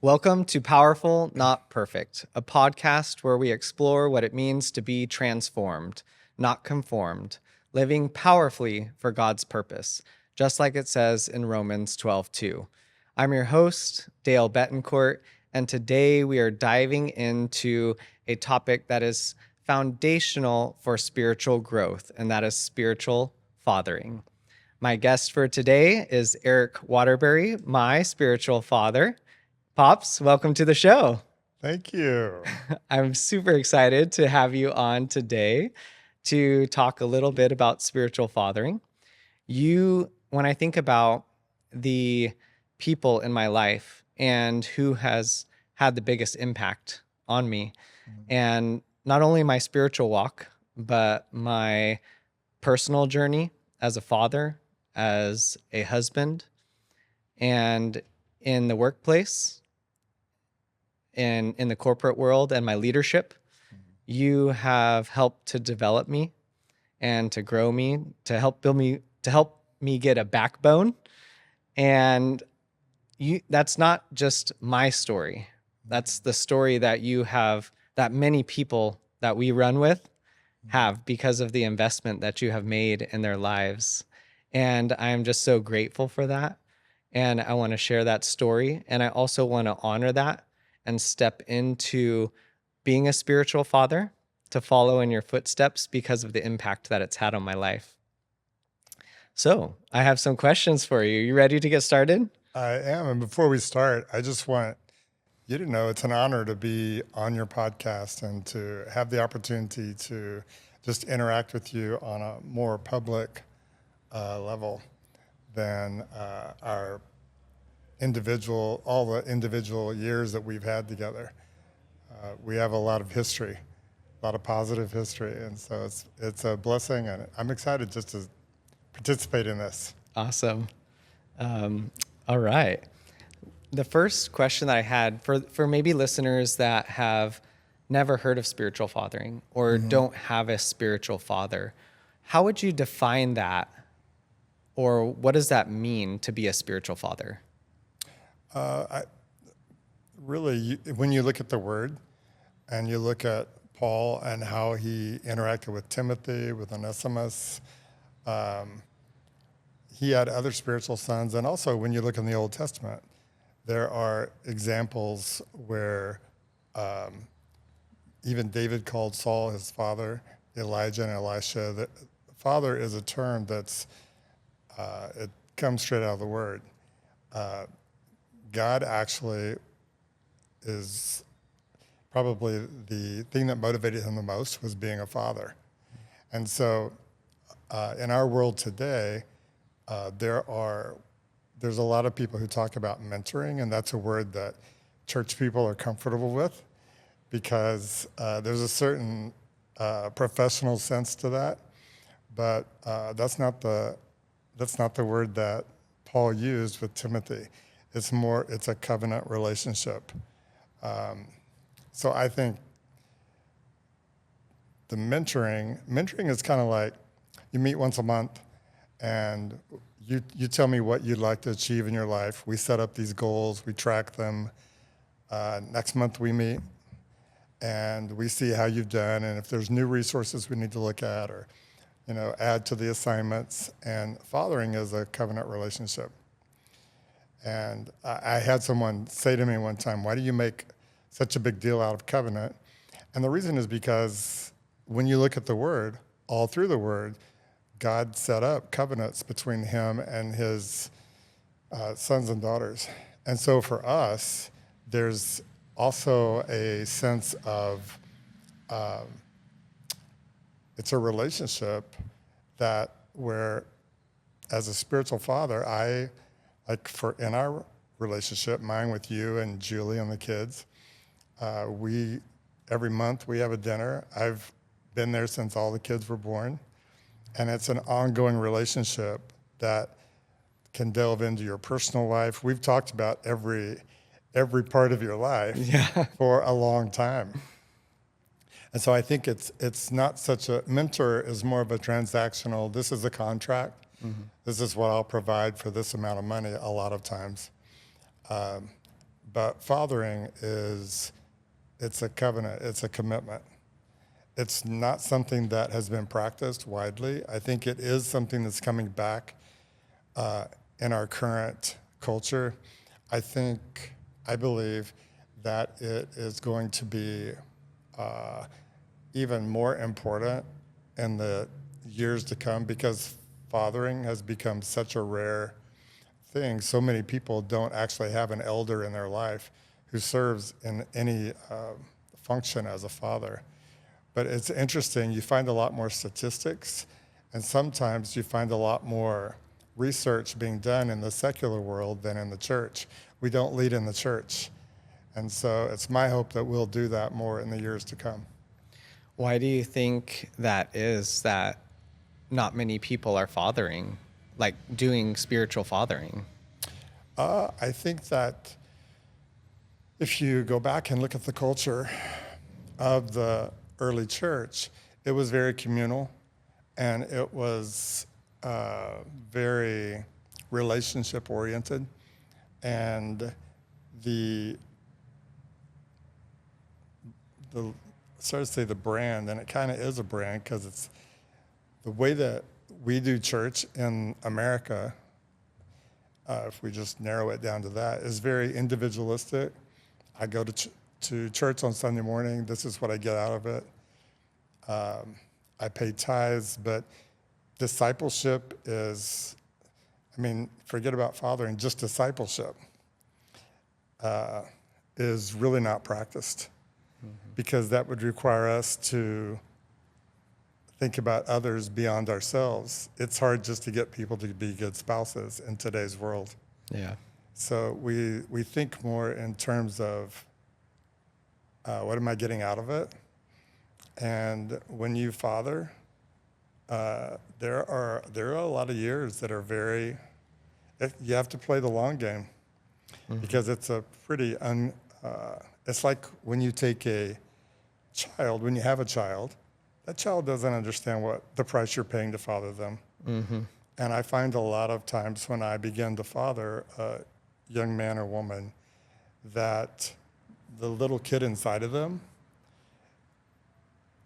Welcome to Powerful, Not Perfect, a podcast where we explore what it means to be transformed, not conformed, living powerfully for God's purpose, just like it says in Romans 12:2. I'm your host, Dale Betancourt, and today we are diving into a topic that is foundational for spiritual growth, and that is spiritual fathering. My guest for today is Eric Waterbury, my spiritual father. Pops, welcome to the show. Thank you. I'm super excited to have you on today to talk a little bit about spiritual fathering. When I think about the people in my life and who has had the biggest impact on me, and not only my spiritual walk, but my personal journey as a father, as a husband, and in the workplace, in the corporate world and my leadership, you have helped to develop me and to grow me, to help me get a backbone. And that's not just my story. That's the story that you have, that many people that we run with have, because of the investment that you have made in their lives. And I am just so grateful for that. And I want to share that story. And I also want to honor that and step into being a spiritual father, to follow in your footsteps because of the impact that it's had on my life. So I have some questions for you. You ready to get started? I am. And before we start, I just want you to know it's an honor to be on your podcast and to have the opportunity to just interact with you on a more public level than all the individual years that we've had together. We have a lot of history, a lot of positive history, and so it's a blessing, and I'm excited just to participate in this. Awesome. All right. The first question that I had for maybe listeners that have never heard of spiritual fathering or don't have a spiritual father, how would you define that? Or what does that mean to be a spiritual father? When you look at the word and you look at Paul and how he interacted with Timothy, with Onesimus, he had other spiritual sons. And also when you look in the Old Testament, there are examples where even David called Saul his father, Elijah and Elisha. The father is a term that's, it comes straight out of the word. God actually is probably the thing that motivated him the most was being a father. And so in our world today, there's a lot of people who talk about mentoring, and that's a word that church people are comfortable with because there's a certain professional sense to that, but that's not the word that Paul used with Timothy. It's a covenant relationship. So I think the mentoring is kind of like you meet once a month and you tell me what you'd like to achieve in your life. We set up these goals, we track them. Next month we meet and we see how you've done, and if there's new resources we need to look at or add to the assignments. And fathering is a covenant relationship. And I had someone say to me one time, why do you make such a big deal out of covenant? And the reason is because when you look at the word, all through the word, God set up covenants between him and his sons and daughters. And so for us, there's also a sense of it's a relationship that where, as a spiritual father, in our relationship, mine with you and Julie and the kids, every month we have a dinner. I've been there since all the kids were born, and it's an ongoing relationship that can delve into your personal life. We've talked about every part of your life for a long time. And so I think it's not such a mentor is more of a transactional, this is a contract. This is what I'll provide for this amount of money a lot of times. But fathering it's a covenant, it's a commitment. It's not something that has been practiced widely. I think it is something that's coming back in our current culture. I believe that it is going to be even more important in the years to come because fathering has become such a rare thing. So many people don't actually have an elder in their life who serves in any function as a father. But it's interesting, you find a lot more statistics, and sometimes you find a lot more research being done in the secular world than in the church. We don't lead in the church. And so it's my hope that we'll do that more in the years to come. Why do you think that is that not many people are fathering, like doing spiritual fathering? I think that if you go back and look at the culture of the early church, it was very communal and it was very relationship oriented. And the sorry to say the brand, and it kind of is a brand because it's the way that we do church in America, if we just narrow it down to that, is very individualistic. I go to church on Sunday morning. This is what I get out of it. I pay tithes, but discipleship is, forget about fathering, just discipleship is really not practiced because that would require us to think about others beyond ourselves. It's hard just to get people to be good spouses in today's world. Yeah. So we think more in terms of what am I getting out of it? And when you father, there are a lot of years that are you have to play the long game because it's a pretty, it's like when you take when you have a child, that child doesn't understand what the price you're paying to father them. Mm-hmm. And I find a lot of times when I begin to father a young man or woman that the little kid inside of them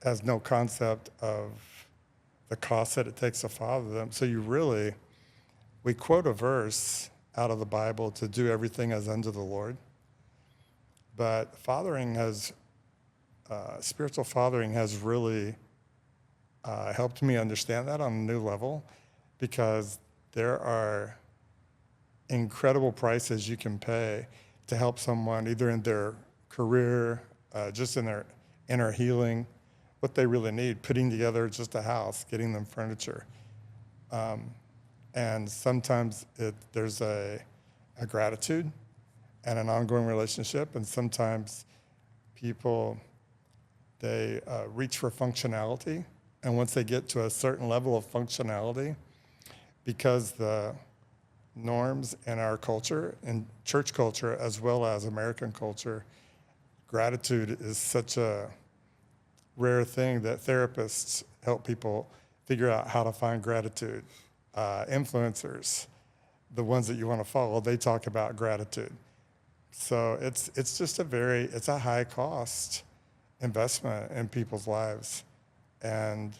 has no concept of the cost that it takes to father them. So we quote a verse out of the Bible to do everything as unto the Lord. But spiritual fathering has really helped me understand that on a new level because there are incredible prices you can pay to help someone either in their career, just in their inner healing, what they really need, putting together just a house, getting them furniture. And sometimes there's a gratitude and an ongoing relationship, and sometimes people, they reach for functionality, and once they get to a certain level of functionality, because the norms in our culture, in church culture as well as American culture, gratitude is such a rare thing that therapists help people figure out how to find gratitude. Influencers, the ones that you want to follow, they talk about gratitude. So it's just it's a high cost investment in people's lives, and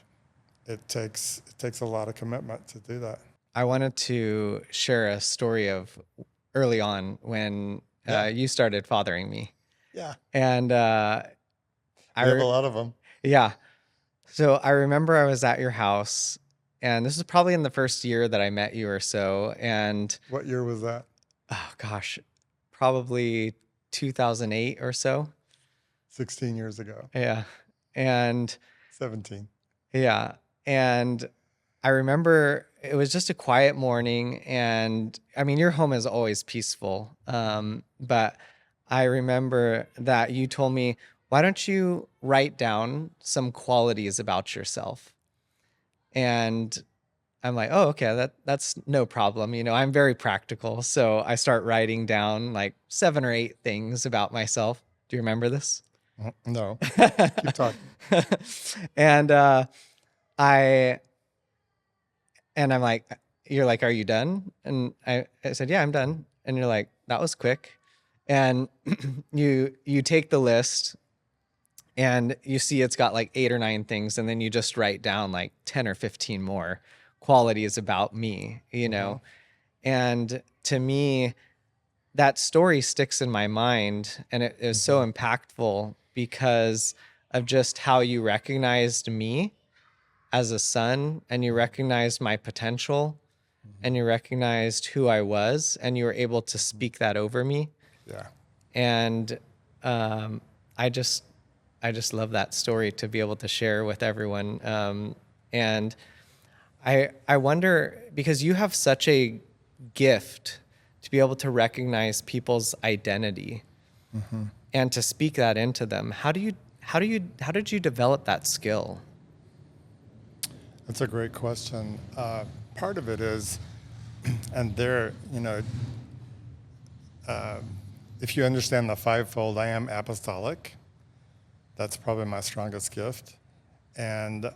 it takes a lot of commitment to do that. I wanted to share a story of early on when you started fathering me. Yeah, And we have a lot of them. yeah. So I remember I was at your house, and this was probably in the first year that I met you or so. And What year was that? oh gosh, probably 2008 or so. 16 years ago. Yeah. And 17. yeah. And I remember it was just a quiet morning. And I mean, your home is always peaceful. But I remember that you told me, why don't you write down some qualities about yourself? And I'm like, oh, okay, that's no problem. I'm very practical. So I start writing down like 7 or 8 things about myself. Do you remember this? No, keep talking. And I and I'm like, you're like, are you done? And I said, yeah, I'm done. And you're like, that was quick. And you take the list and you see it's got like 8 or 9 things, and then you just write down like 10 or 15 more qualities about me, you know. And to me, that story sticks in my mind, and it is so impactful because of just how you recognized me as a son, and you recognized my potential, and you recognized who I was, and you were able to speak that over me. Yeah. And um, I just I just love that story to be able to share with everyone. And I wonder, because you have such a gift to be able to recognize people's identity and to speak that into them. How did you develop that skill? That's a great question. Part of it is, and there, if you understand the fivefold, I am apostolic. That's probably my strongest gift. And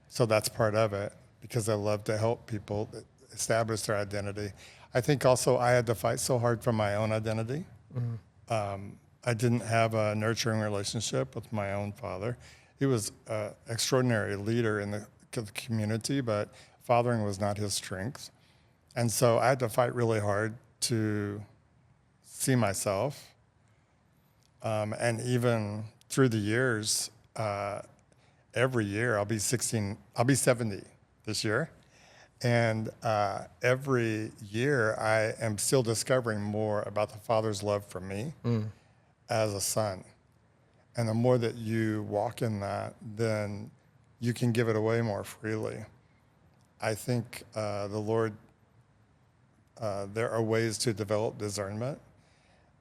so that's part of it, because I love to help people establish their identity. I think also I had to fight so hard for my own identity. I didn't have a nurturing relationship with my own father. He was an extraordinary leader in the community, but fathering was not his strength. And so I had to fight really hard to see myself. And even through the years, every year I'll be 70 this year. And every year I am still discovering more about the Father's love for me as a son. And the more that you walk in that, then you can give it away more freely. I think the Lord, there are ways to develop discernment,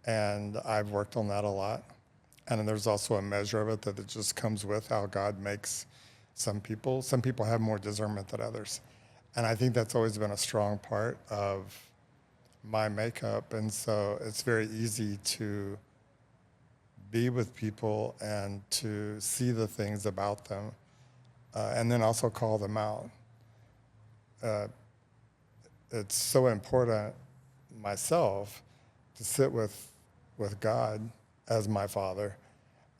and I've worked on that a lot. And there's also a measure of it that it just comes with how God makes some people. Some people have more discernment than others. And I think that's always been a strong part of my makeup. And so it's very easy to be with people and to see the things about them, and then also call them out. It's so important myself to sit with God as my father,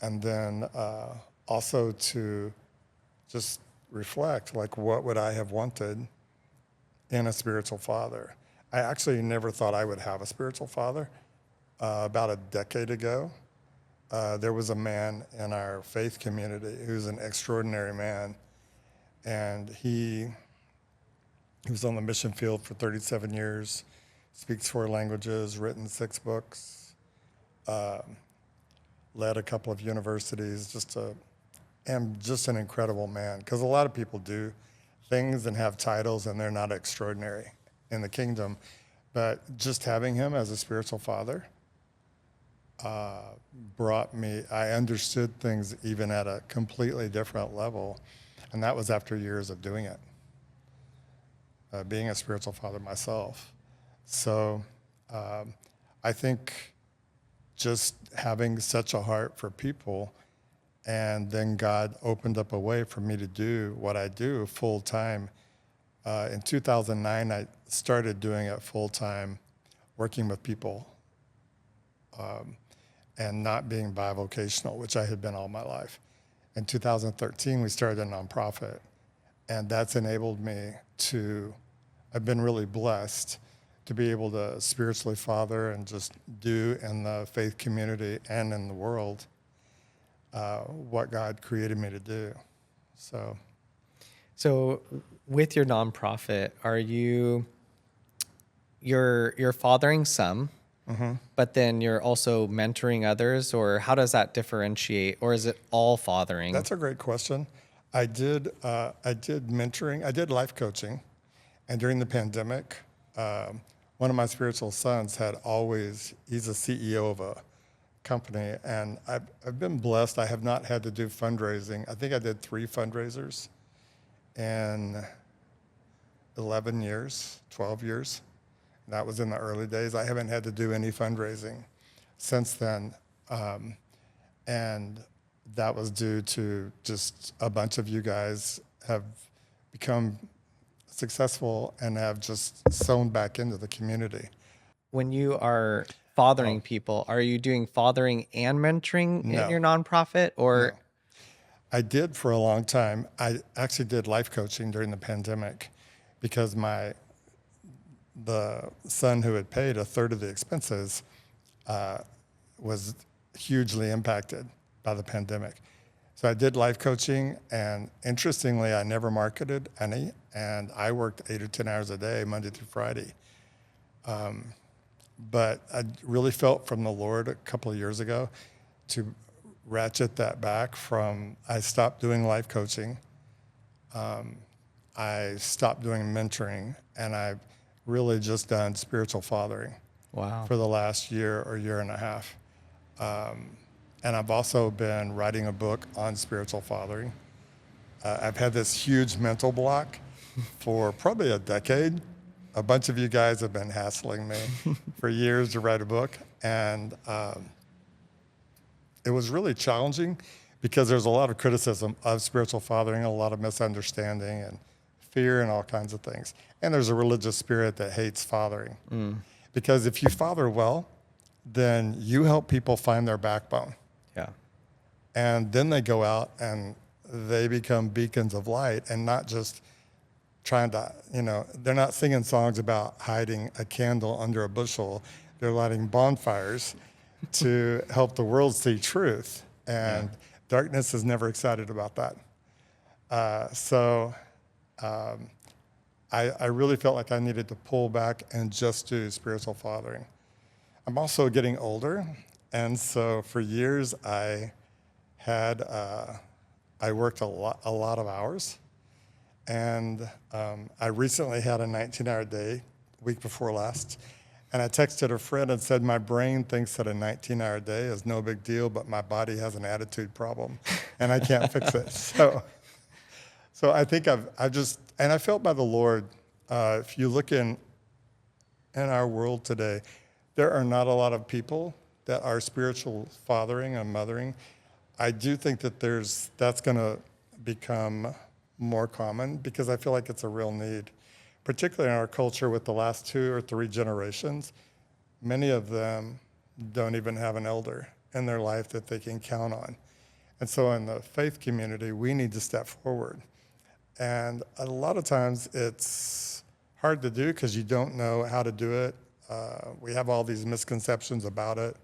and then also to just reflect, like, what would I have wanted in a spiritual father? I actually never thought I would have a spiritual father. About a decade ago, there was a man in our faith community who's an extraordinary man, and he was on the mission field for 37 years, speaks 4 languages, written 6 books, led a couple of universities, and just an incredible man. Because a lot of people do things and have titles and they're not extraordinary in the kingdom. But just having him as a spiritual father brought me, I understood things even at a completely different level. And that was after years of doing it, being a spiritual father myself. So I think just having such a heart for people, and then God opened up a way for me to do what I do full time. In 2009, I started doing it full time, working with people, and not being bivocational, which I had been all my life. In 2013, we started a nonprofit, and that's enabled me to, I've been really blessed to be able to spiritually father and just do in the faith community and in the world what God created me to do. So with your nonprofit, you're fathering some, but then you're also mentoring others, or how does that differentiate, or is it all fathering? That's a great question. I did mentoring, I did life coaching, and during the pandemic, one of my spiritual sons he's a CEO of a company, and I've been blessed. I have not had to do fundraising. I think I did 3 fundraisers in 11 years, 12 years. That was in the early days. I haven't had to do any fundraising since then. And that was due to just a bunch of you guys have become successful and have just sown back into the community. When you are fathering people. Are you doing fathering and mentoring in No. your nonprofit, or? No. I did for a long time. I actually did life coaching during the pandemic because the son who had paid a third of the expenses was hugely impacted by the pandemic. So I did life coaching, and interestingly, I never marketed any, and I worked 8 or 10 hours a day, Monday through Friday. But I really felt from the Lord a couple of years ago to ratchet that back from, I stopped doing life coaching, I stopped doing mentoring, and I've really just done spiritual fathering Wow. for the last year or year and a half. And I've also been writing a book on spiritual fathering. I've had this huge mental block for probably a decade. A bunch of you guys have been hassling me for years to write a book. And it was really challenging because there's a lot of criticism of spiritual fathering, a lot of misunderstanding and fear and all kinds of things. And there's a religious spirit that hates fathering. Because if you father well, then you help people find their backbone. Yeah. And then they go out and they become beacons of light, and not just trying to, they're not singing songs about hiding a candle under a bushel. They're lighting bonfires to help the world see truth. And darkness is never excited about that. I really felt like I needed to pull back and just do spiritual fathering. I'm also getting older, and so for years I worked a lot of hours, and I recently had a 19-hour day, week before last, and I texted a friend and said, my brain thinks that a 19-hour day is no big deal, but my body has an attitude problem, and I can't fix it. So I think I've just, and I felt by the Lord, if you look in our world today, there are not a lot of people that are spiritual fathering and mothering. I do think that that's going to become more common because I feel like it's a real need, particularly in our culture with the last 2 or 3 generations. Many of them don't even have an elder in their life that they can count on. And so in the faith community, we need to step forward. And a lot of times it's hard to do because you don't know how to do it. We have all these misconceptions about it.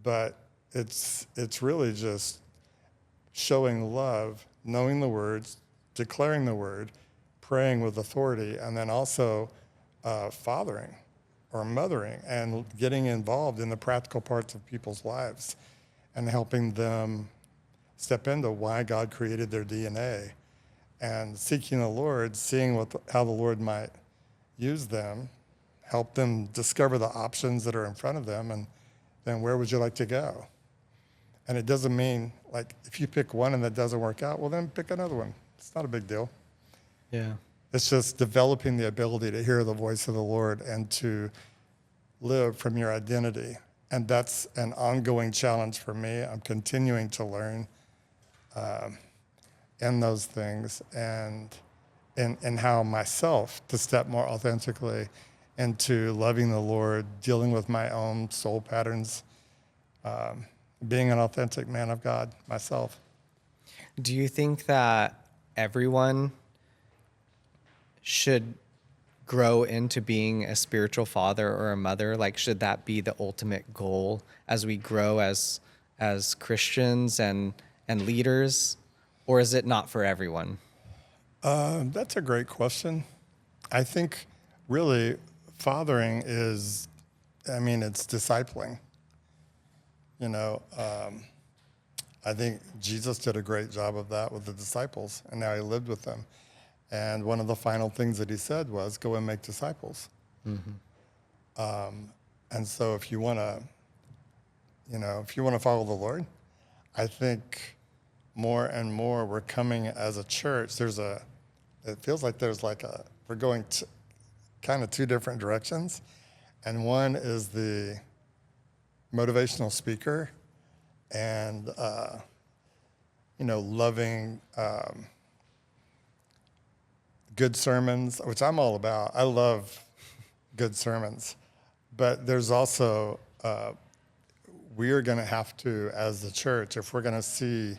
But it's really just showing love, knowing the words, declaring the word, praying with authority, and then also fathering or mothering and getting involved in the practical parts of people's lives and helping them step into why God created their DNA and seeking the Lord, seeing how the Lord might use them, help them discover the options that are in front of them, and then where would you like to go? And it doesn't mean, like, if you pick one and that doesn't work out, well, then pick another one. It's not a big deal. Yeah. It's just developing the ability to hear the voice of the Lord and to live from your identity. And that's an ongoing challenge for me. I'm continuing to learn in those things and in how myself to step more authentically into loving the Lord, dealing with my own soul patterns, being an authentic man of God myself. Do you think that everyone should grow into being a spiritual father or a mother? Like, should that be the ultimate goal as we grow as Christians and leaders? Or is it not for everyone? That's a great question. I think really fathering is, it's discipling. I think Jesus did a great job of that with the disciples, and now he lived with them. And one of the final things that he said was, go and make disciples. Mm-hmm. And so if you want to follow the Lord, I think more and more we're coming as a church. It feels like we're going to kind of 2 different directions. And one is the motivational speaker and, loving good sermons, which I'm all about. I love good sermons. But there's also, we are going to have to, as the church, if we're going to see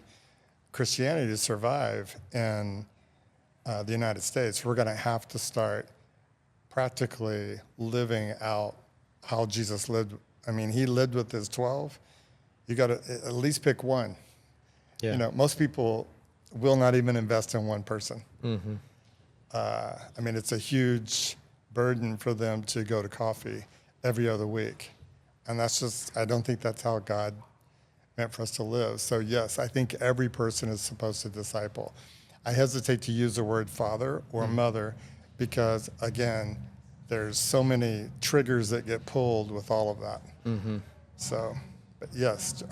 Christianity survive in the United States, we're going to have to start practically living out how Jesus lived. I mean, he lived with his 12. You got to at least pick one. Yeah. You know, most people will not even invest in one person. Mm-hmm. I mean, it's a huge burden for them to go to coffee every other week. And that's just, I don't think that's how God meant for us to live. So yes, I think every person is supposed to disciple. I hesitate to use the word father or mother because, again, there's so many triggers that get pulled with all of that. Mm-hmm. So, but yes,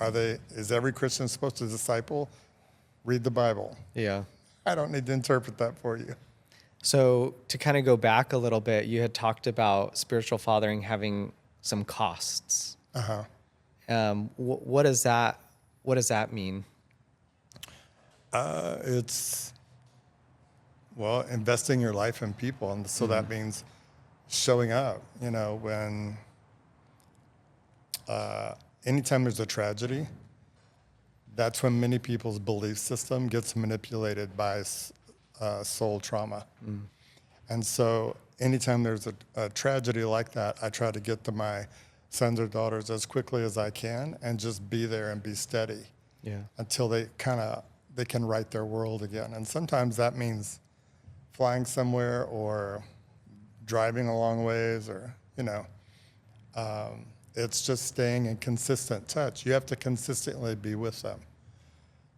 is every Christian supposed to disciple? Read the Bible. Yeah. I don't need to interpret that for you. So to kind of go back a little bit, you had talked about spiritual fathering having some costs. Uh-huh. What does that mean? It's, well, investing your life in people. And so that means showing up, you know, when anytime there's a tragedy, that's when many people's belief system gets manipulated by soul trauma. And so anytime there's a tragedy like that, I try to get to my sons or daughters as quickly as I can and just be there and be steady until they can right their world again. And sometimes that means flying somewhere or driving a long ways or, you know, it's just staying in consistent touch. You have to consistently be with them.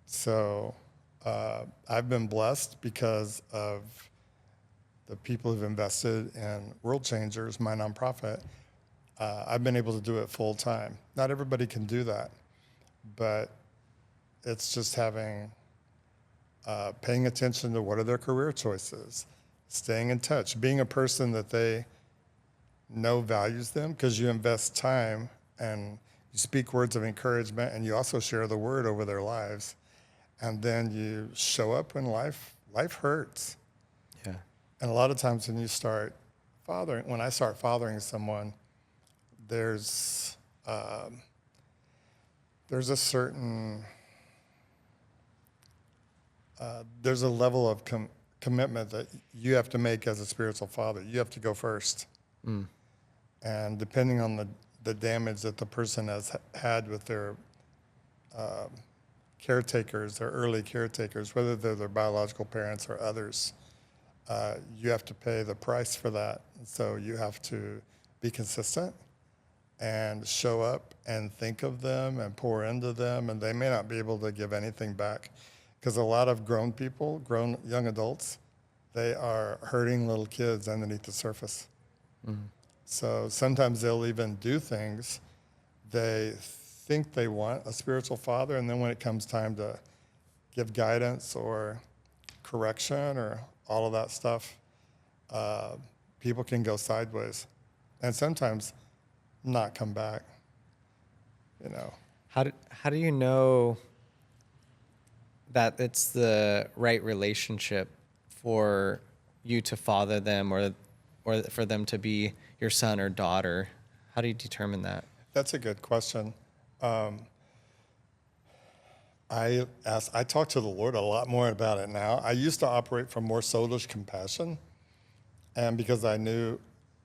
So I've been blessed because of the people who've invested in World Changers, my nonprofit. I've been able to do it full time. Not everybody can do that, but it's just paying attention to what are their career choices, staying in touch, being a person that they know values them, because you invest time and you speak words of encouragement and you also share the word over their lives. And then you show up when life hurts. Yeah. And a lot of times when I start fathering someone, there's a certain, there's a level of commitment that you have to make as a spiritual father. You have to go first. And depending on the damage that the person has had with their caretakers, their early caretakers, whether they're their biological parents or others, you have to pay the price for that. So you have to be consistent and show up and think of them and pour into them, and they may not be able to give anything back. Because a lot of grown young adults, they are hurting little kids underneath the surface. So sometimes they'll even do things they think they want a spiritual father, and then when it comes time to give guidance or correction or all of that stuff, people can go sideways and sometimes not come back, you know. How do you know that it's the right relationship for you to father them or for them to be your son or daughter? How do you determine that? That's a good question. I talk to the Lord a lot more about it now. I used to operate from more soulish compassion, and because I knew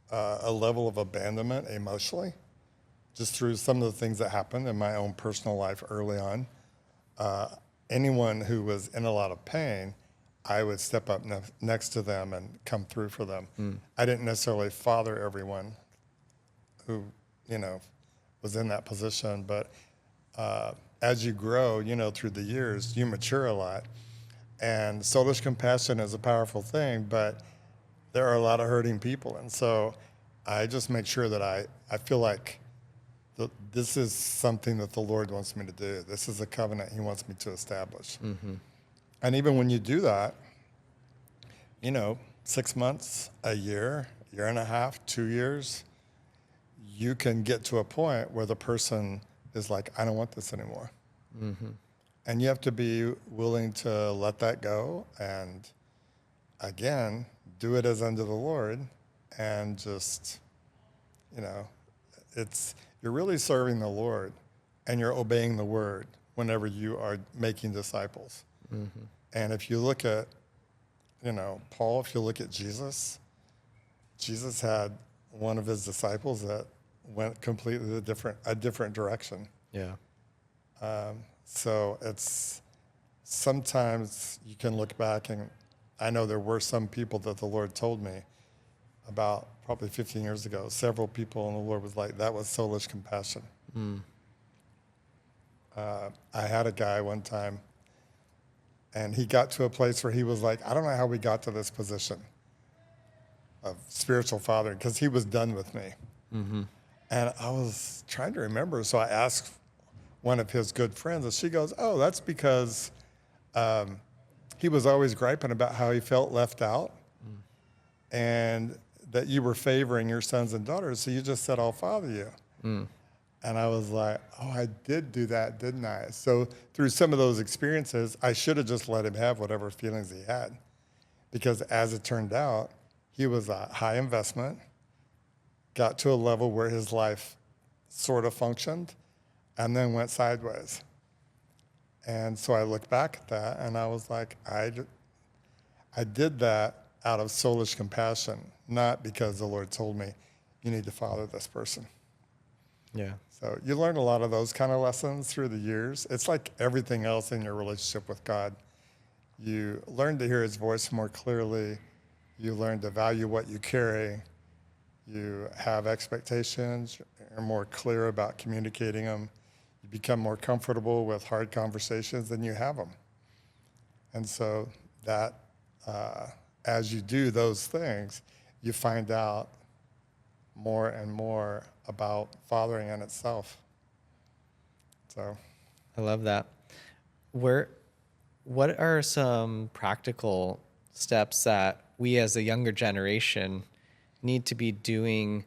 a level of abandonment emotionally, just through some of the things that happened in my own personal life early on. Anyone who was in a lot of pain, I would step up next to them and come through for them. I didn't necessarily father everyone who, you know, was in that position, but as you grow, you know, through the years, you mature a lot. And soulish compassion is a powerful thing, but there are a lot of hurting people. And so I just make sure that I feel like this is something that the Lord wants me to do. This is a covenant he wants me to establish. And even when you do that, you know, 6 months, a year and a half, 2 years, you can get to a point where the person is like, I don't want this anymore. And you have to be willing to let that go and, again, do it as unto the Lord and just, you know, you're really serving the Lord, and you're obeying the word whenever you are making disciples. Mm-hmm. And if you look at, Paul, if you look at Jesus had one of his disciples that went completely a different direction. Yeah. So it's sometimes you can look back, and I know there were some people that the Lord told me about probably 15 years ago. Several people, and the Lord was like, that was soulish compassion. Mm. I had a guy one time, and he got to a place where he was like, I don't know how we got to this position of spiritual father, because he was done with me. Mm-hmm. And I was trying to remember, so I asked one of his good friends, and she goes, oh, that's because he was always griping about how he felt left out, and that you were favoring your sons and daughters, so you just said, I'll father you. Mm. And I was like, oh, I did do that, didn't I? So through some of those experiences, I should have just let him have whatever feelings he had, because as it turned out, he was a high investment, got to a level where his life sort of functioned, and then went sideways. And so I look back at that, and I was like, I did that out of soulish compassion, not because the Lord told me, you need to father this person. Yeah. So you learn a lot of those kind of lessons through the years. It's like everything else in your relationship with God. You learn to hear his voice more clearly. You learn to value what you carry. You have expectations. You're more clear about communicating them. You become more comfortable with hard conversations than you have them. And so that, as you do those things, you find out more and more about fathering in itself. So, I love that. What are some practical steps that we as a younger generation need to be doing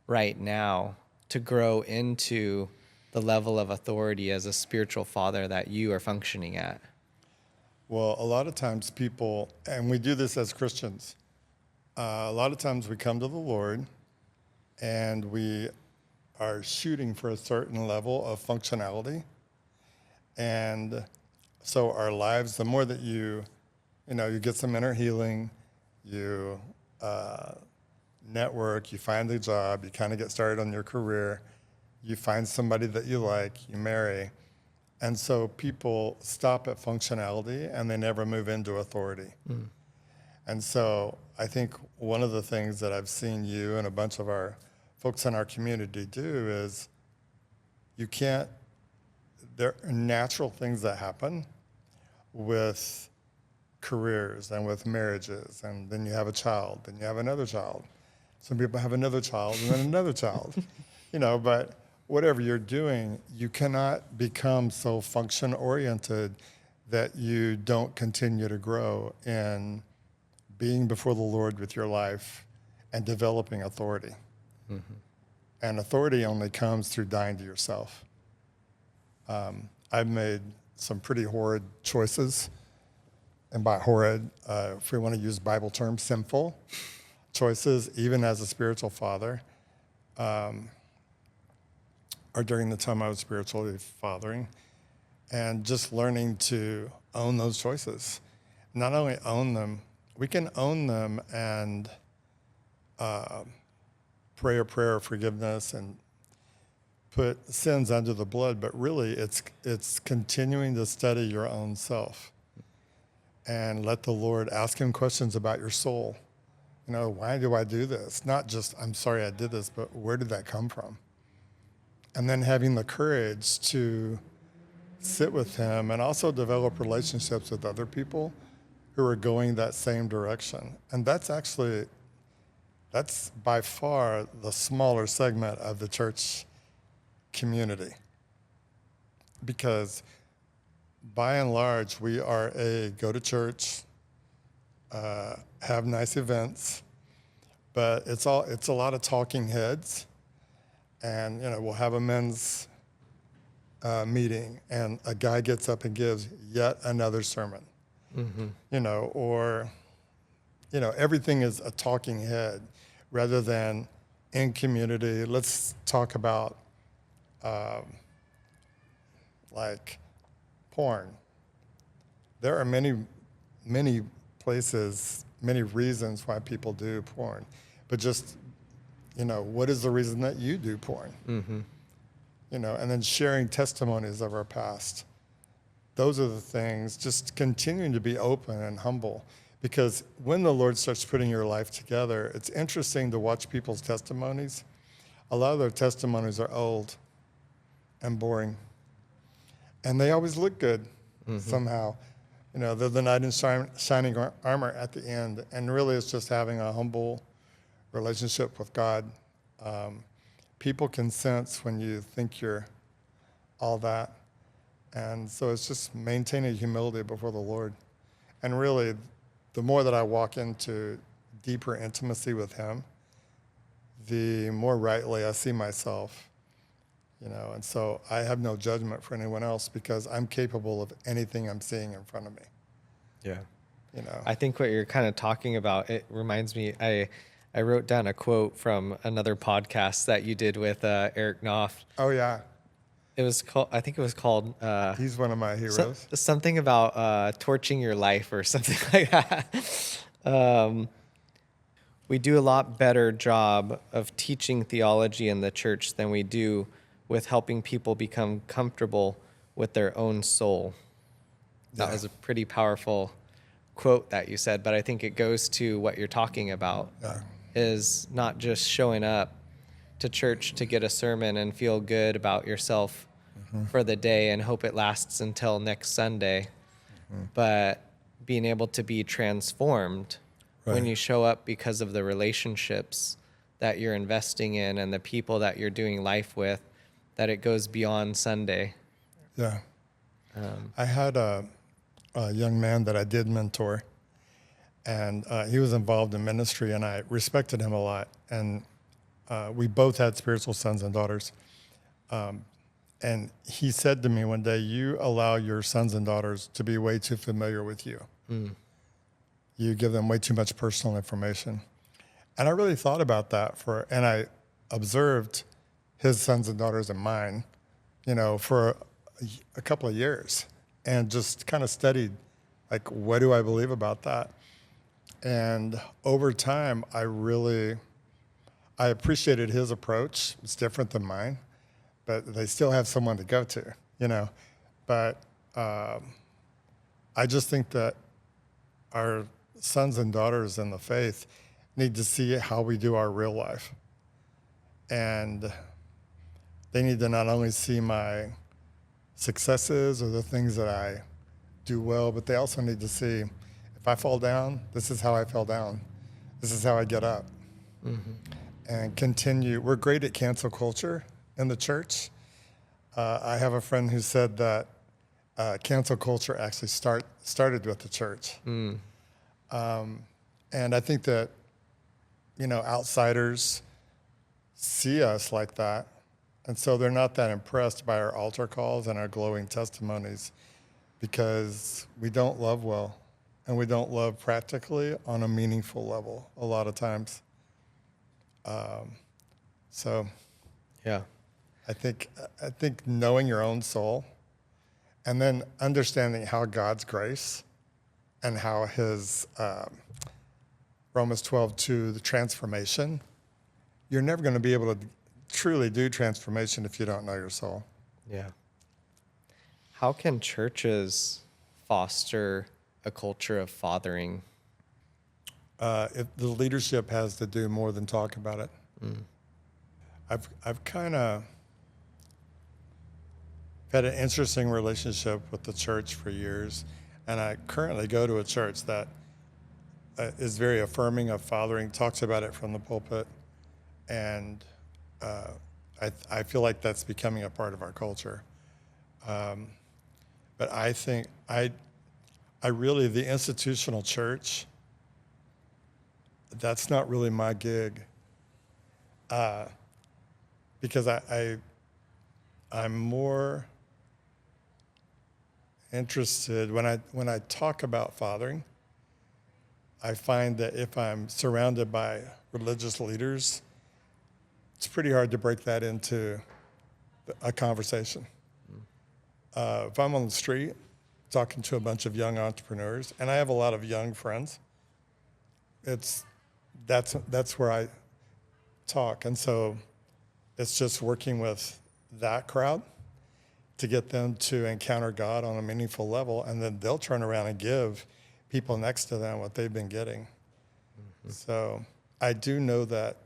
right now to grow into the level of authority as a spiritual father that you are functioning at? well, a lot of times people, and we do this as Christians, a lot of times we come to the Lord and we are shooting for a certain level of functionality. And so our lives, the more that you get some inner healing, you network, you find a job, you kind of get started on your career, you find somebody that you like, you marry. And so people stop at functionality and they never move into authority. Mm. And so I think one of the things that I've seen you and a bunch of our folks in our community do is there are natural things that happen with careers and with marriages, and then you have a child, then you have another child. Some people have another child and then another child, but whatever you're doing, you cannot become so function-oriented that you don't continue to grow in being before the Lord with your life and developing authority. Mm-hmm. And authority only comes through dying to yourself. I've made some pretty horrid choices. And by horrid, if we want to use Bible terms, sinful choices, even as a spiritual father, or during the time I was spiritually fathering, and just learning to own those choices. Not only own them, we can own them and pray a prayer of forgiveness and put sins under the blood, but really it's continuing to study your own self and let the Lord ask him questions about your soul. Why do I do this? Not just, I'm sorry I did this, but where did that come from? And then having the courage to sit with him and also develop relationships with other people who are going that same direction. And that's by far the smaller segment of the church community. Because by and large, we are go to church, have nice events, but it's a lot of talking heads. And, we'll have a men's meeting and a guy gets up and gives yet another sermon, or everything is a talking head rather than in community. Let's talk about like porn. There are many places, many reasons why people do porn, but just, what is the reason that you do porn? Mm-hmm. And then sharing testimonies of our past. Those are the things, just continuing to be open and humble. Because when the Lord starts putting your life together, it's interesting to watch people's testimonies. A lot of their testimonies are old and boring. And they always look good somehow. They're the knight in shining armor at the end. And really it's just having a humble relationship with God. People can sense when you think you're all that. And so it's just maintaining humility before the Lord. And really, the more that I walk into deeper intimacy with him, the more rightly I see myself, and so I have no judgment for anyone else because I'm capable of anything I'm seeing in front of me. Yeah. you I think what you're kind of talking about, it reminds me, I wrote down a quote from another podcast that you did with Eric Knopf. Oh, yeah. It was called, I think it was called He's one of my heroes. something about torching your life or something like that. We do a lot better job of teaching theology in the church than we do with helping people become comfortable with their own soul. That was a pretty powerful quote that you said, but I think it goes to what you're talking about, is not just showing up to church to get a sermon and feel good about yourself for the day and hope it lasts until next Sunday, but being able to be transformed when you show up because of the relationships that you're investing in and the people that you're doing life with, that it goes beyond Sunday. Yeah. I had a young man that I did mentor, and he was involved in ministry, and I respected him a lot. And we both had spiritual sons and daughters. And he said to me one day, "You allow your sons and daughters to be way too familiar with you. You give them way too much personal information." And I really thought about that and I observed his sons and daughters and mine, for a couple of years, and just kind of studied, like, what do I believe about that? And over time, I appreciated his approach. It's different than mine, but they still have someone to go to, But I just think that our sons and daughters in the faith need to see how we do our real life. And they need to not only see my successes or the things that I do well, but they also need to see, if I fall down, this is how I fell down. This is how I get up. And continue. We're great at cancel culture in the church. I have a friend who said that cancel culture actually started with the church. And I think that, outsiders see us like that. And so they're not that impressed by our altar calls and our glowing testimonies because we don't love well, and we don't love practically on a meaningful level a lot of times. So Yeah. I think knowing your own soul and then understanding how God's grace and how his Romans 12:2, the transformation, you're never going to be able to truly do transformation if you don't know your soul. Yeah. How can churches foster a culture of fathering? If the leadership has to do more than talk about it. I've kind of had an interesting relationship with the church for years, and I currently go to a church that is very affirming of fathering, talks about it from the pulpit, and I feel like that's becoming a part of our culture. But I think I really, the institutional church, that's not really my gig. Because I'm more interested when I talk about fathering. I find that if I'm surrounded by religious leaders, it's pretty hard to break that into a conversation. If I'm on the street talking to a bunch of young entrepreneurs, and I have a lot of young friends, that's where I talk. And so it's just working with that crowd to get them to encounter God on a meaningful level, and then they'll turn around and give people next to them what they've been getting. Mm-hmm. So I do know that.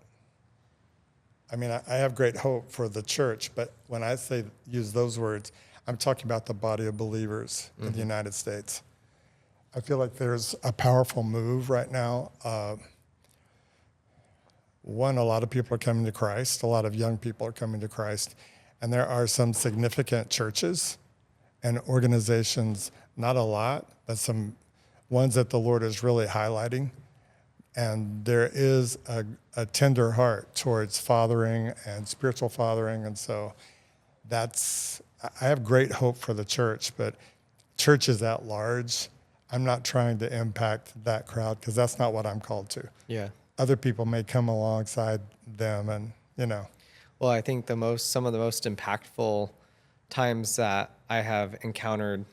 I mean, I have great hope for the church, but when I say use those words, I'm talking about the body of believers in the United States. I feel like there's a powerful move right now. One, a lot of people are coming to Christ. A lot of young people are coming to Christ. And there are some significant churches and organizations, not a lot, but some ones that the Lord is really highlighting. And there is a tender heart towards fathering and spiritual fathering. And so I have great hope for the church, but churches at large, I'm not trying to impact that crowd because that's not what I'm called to. Yeah. Other people may come alongside them and, Well, I think some of the most impactful times that I have encountered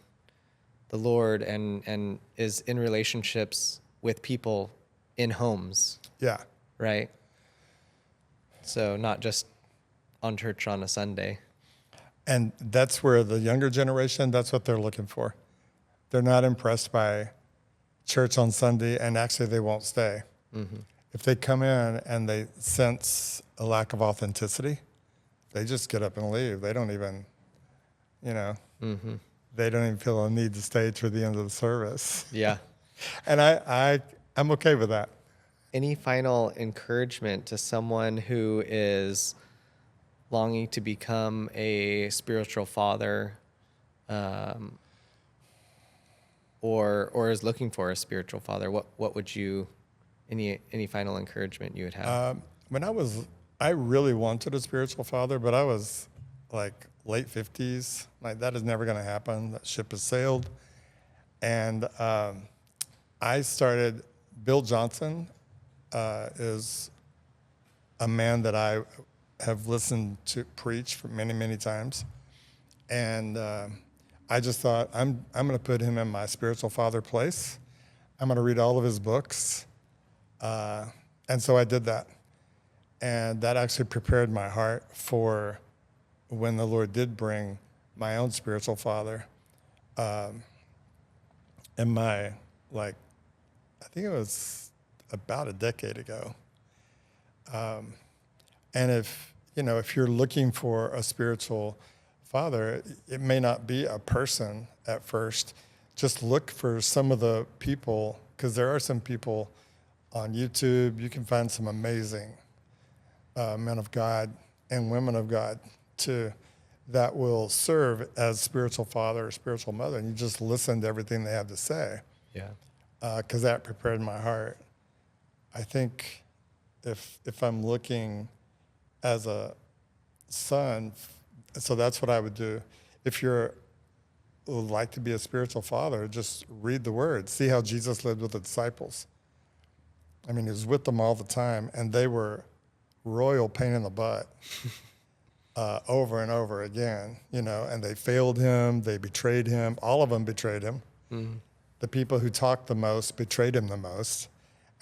the Lord and is in relationships with people in homes. Yeah. Right? So not just on church on a Sunday. And that's where the younger generation, that's what they're looking for. They're not impressed by church on Sunday, and actually they won't stay. Mm-hmm. If they come in and they sense a lack of authenticity, they just get up and leave. They don't even, they don't even feel a need to stay through the end of the service. Yeah. And I'm okay with that. Any final encouragement to someone who is longing to become a spiritual father, or is looking for a spiritual father? What would you, any final encouragement you would have? I really wanted a spiritual father, but I was like late 50s. Like, that is never going to happen. That ship has sailed. And Bill Johnson is a man that I have listened to preach for many, many times. And I just thought, I'm going to put him in my spiritual father place. I'm going to read all of his books. And so I did that. And that actually prepared my heart for when the Lord did bring my own spiritual father. In my, I think it was about a decade ago. And if you're looking for a spiritual father, it may not be a person at first. Just look for some of the people, because there are some people on YouTube. You can find some amazing men of God and women of God too that will serve as spiritual father or spiritual mother, and you just listen to everything they have to say. Yeah. Because that prepared my heart. I think if I'm looking as a son, so that's what I would do. If you would like to be a spiritual father, just read the word. See how Jesus lived with the disciples. I mean, he was with them all the time, and they were royal pain in the butt over and over again, and they failed him, they betrayed him. All of them betrayed him. Mm-hmm. The people who talked the most betrayed him the most,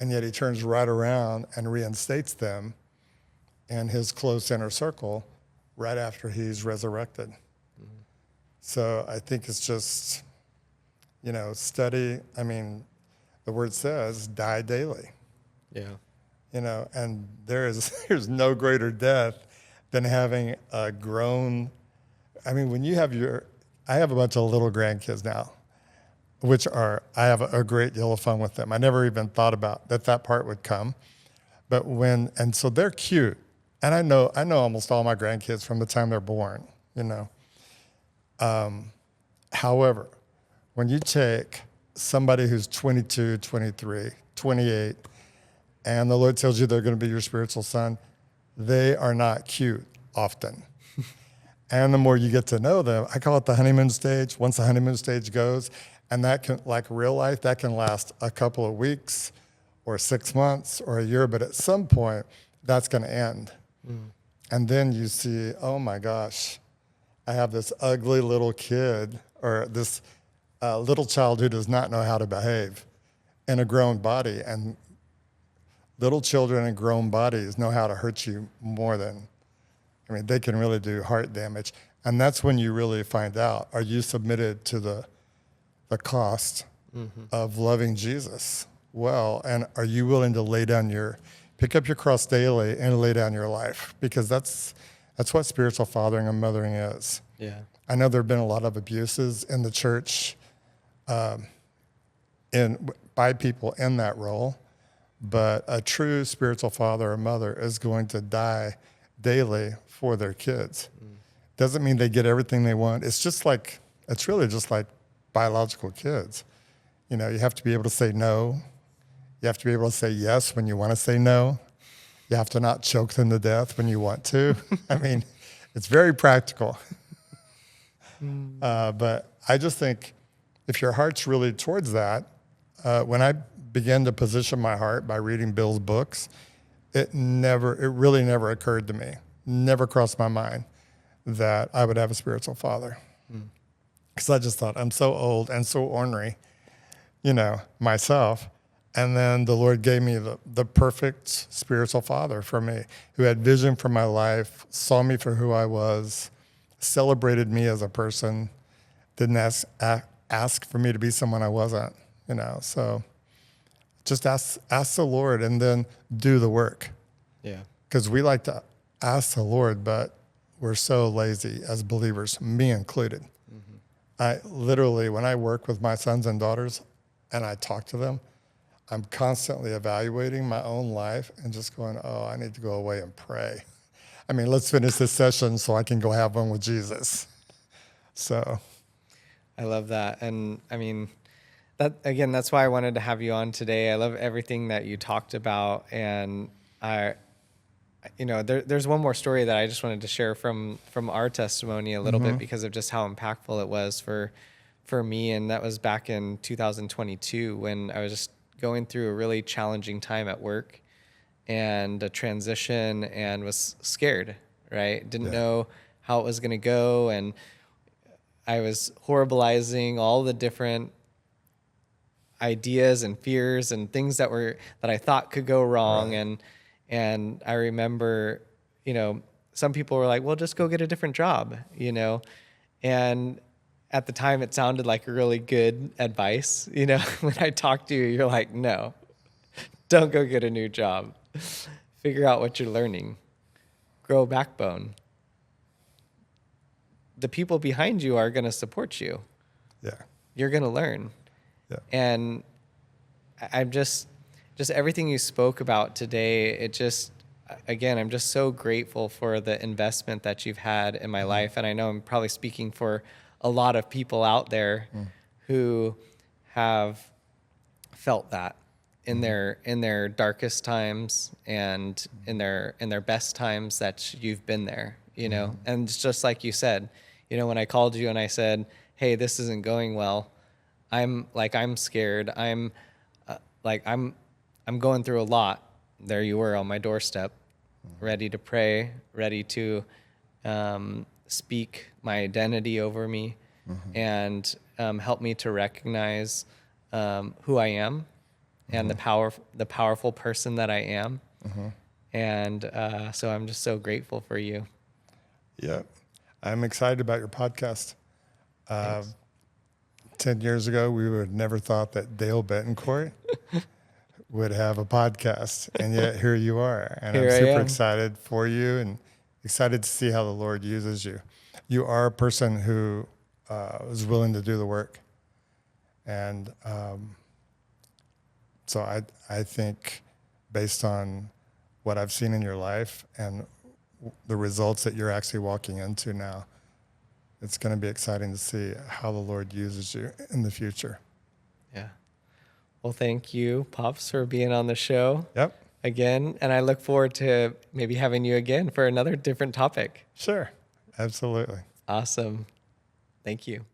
and yet he turns right around and reinstates them in his close inner circle right after he's resurrected. Mm-hmm. So I think it's just, study. I mean, the word says, die daily. Yeah. And there's no greater death than having a grown, I mean, when you have I have a bunch of little grandkids now, I have a great deal of fun with them. I never even thought about that part would come. But so they're cute. And I know almost all my grandkids from the time they're born, However, when you take somebody who's 22, 23, 28, and the Lord tells you they're going to be your spiritual son, they are not cute often. And the more you get to know them, I call it the honeymoon stage. Once the honeymoon stage goes, and that can, like real life, that can last a couple of weeks or 6 months or a year, but at some point, that's going to end. Mm. And then you see, oh my gosh, I have this ugly little kid or this little child who does not know how to behave in a grown body. And little children in grown bodies know how to hurt you more than, I mean, they can really do heart damage. And that's when you really find out, are you submitted to the cost of loving Jesus well? And are you willing to pick up your cross daily and lay down your life? Because that's what spiritual fathering and mothering is. Yeah. I know there have been a lot of abuses in the church by people in that role, but a true spiritual father or mother is going to die daily for their kids. Doesn't mean they get everything they want. It's really just like biological kids. You know, you have to be able to say no. You have to be able to say yes when you want to say no. You have to not choke them to death when you want to. I mean, it's very practical. But I just think if your heart's really towards that, when I began to position my heart by reading Bill's books, it really never occurred to me, never crossed my mind that I would have a spiritual father. Because I just thought, I'm so old and so ornery, myself. And then the Lord gave me the perfect spiritual father for me, who had vision for my life, saw me for who I was, celebrated me as a person, didn't ask for me to be someone I wasn't, So just ask the Lord and then do the work. Yeah. Because we like to ask the Lord, but we're so lazy as believers, me included. I literally, when I work with my sons and daughters and I talk to them, I'm constantly evaluating my own life and just going, oh, I need to go away and pray. I mean, let's finish this session so I can go have one with Jesus. So I love that. And I mean, that's why I wanted to have you on today. I love everything that you talked about. And there's one more story that I just wanted to share from our testimony a little bit because of just how impactful it was for me. And that was back in 2022 when I was just going through a really challenging time at work and a transition and was scared, right? Didn't know how it was going to go. And I was horribilizing all the different ideas and fears and things that I thought could go wrong. Right. And I remember, some people were like, well, just go get a different job, and at the time it sounded like really good advice. When I talk to you, you're like, no, don't go get a new job. Figure out what you're learning, grow a backbone. The people behind you are going to support you. Yeah. You're going to learn. Yeah. And I'm just everything you spoke about today, I'm just so grateful for the investment that you've had in my life. And I know I'm probably speaking for a lot of people out there who have felt that in their darkest times and in their best times that you've been there, and it's just like you said, when I called you and I said, hey, this isn't going well. I'm scared. I'm going through a lot. There you were on my doorstep, ready to pray, ready to speak my identity over me, and help me to recognize who I am and the powerful person that I am. And so I'm just so grateful for you. Yeah, I'm excited about your podcast. 10 years ago, we would have never thought that Dale Betancourt would have a podcast, and yet here you are. And I'm super excited for you and excited to see how the Lord uses you. You are a person who is willing to do the work. And so I think based on what I've seen in your life and the results that you're actually walking into now, it's going to be exciting to see how the Lord uses you in the future. Yeah. Well, thank you, Pops, for being on the show. Yep. Again. And I look forward to maybe having you again for another different topic. Sure. Absolutely. Awesome. Thank you.